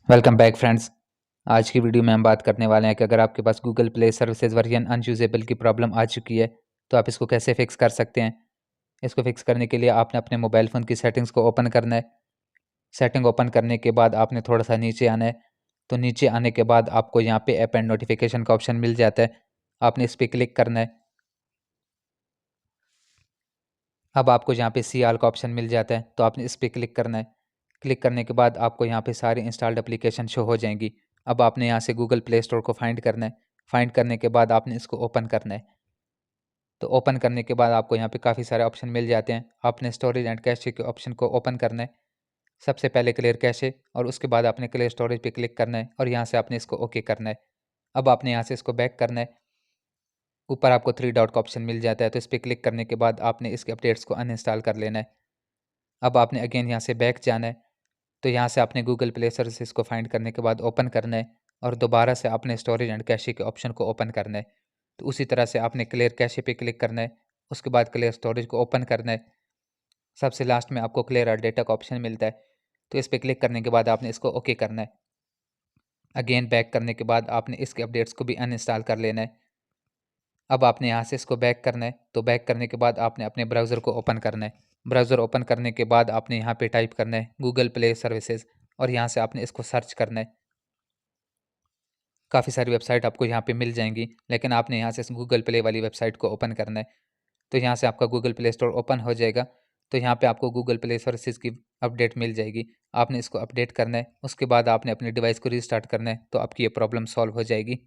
Welcome back friends. आज की video में हम बात करने वाले हैं कि अगर आपके पास Google play services version unusable की प्रॉब्लम आ चुकी है तो आप इसको कैसे फिक्स कर सकते हैं। इसको फिक्स करने के लिए आपने अपने मोबाइल फ़ोन की सेटिंग्स को ओपन करना है। सेटिंग ओपन करने के बाद आपने थोड़ा सा नीचे आना है। तो नीचे आने के बाद आपको यहाँ पे ऐप एंड नोटिफिकेशन का ऑप्शन मिल जाता है। आपने इस पर क्लिक करना है। अब आपको यहाँ पे सी ऑल का ऑप्शन मिल जाता है, तो आपने इस पर क्लिक करना है। क्लिक करने के बाद आपको यहाँ पे सारी इंस्टॉल्ड एप्लीकेशन शो हो जाएंगी। अब आपने यहाँ से गूगल प्ले स्टोर को फाइंड करना है। फाइंड करने के बाद आपने इसको ओपन करना है। तो ओपन करने के बाद आपको यहाँ पे काफ़ी सारे ऑप्शन मिल जाते हैं। आपने स्टोरेज एंड कैशे के ऑप्शन को ओपन करना है। सबसे पहले क्लियर कैशे और उसके बाद आपने क्लियर स्टोरेज पे क्लिक करना है और यहाँ से आपने इसको ओके करना है। अब आपने यहाँ से इसको बैक करना है। ऊपर आपको थ्री डॉट का ऑप्शन मिल जाता है, तो इस पर क्लिक करने के बाद आपने इसके अपडेट्स को अनइंस्टॉल कर लेना है। अब आपने अगेन यहाँ से बैक जाना है। तो यहाँ से आपने गूगल प्ले सर्विसेज को फाइंड करने के बाद ओपन करना है और दोबारा से आपने स्टोरेज एंड कैशे के ऑप्शन को ओपन करना है। तो उसी तरह से आपने क्लियर कैशे पे क्लिक करना है। उसके बाद क्लियर स्टोरेज को ओपन करना है। सबसे लास्ट में आपको क्लियर आर डेटा का ऑप्शन मिलता है, तो इस पर क्लिक करने के बाद आपने इसको ओके करना है। अगेन बैक करने के बाद आपने इसके अपडेट्स को भी अनइंस्टॉल कर लेना है। अब आपने यहाँ से इसको बैक करना है। तो बैक करने के बाद आपने अपने ब्राउज़र को ओपन करना है। ब्राउज़र ओपन करने के बाद आपने यहाँ पे टाइप करना है गूगल प्ले सर्विसेज और यहाँ से आपने इसको सर्च करना है। काफ़ी सारी वेबसाइट आपको यहाँ पे मिल जाएंगी, लेकिन आपने यहाँ से इस गूगल प्ले वाली वेबसाइट को ओपन करना है। तो यहाँ से आपका गूगल प्ले स्टोर ओपन हो जाएगा। तो यहाँ पे आपको गूगल प्ले सर्विसेज की अपडेट मिल जाएगी। आपने इसको अपडेट करना है। उसके बाद आपने अपने डिवाइस को रीस्टार्ट करना है, तो आपकी ये प्रॉब्लम सॉल्व हो जाएगी।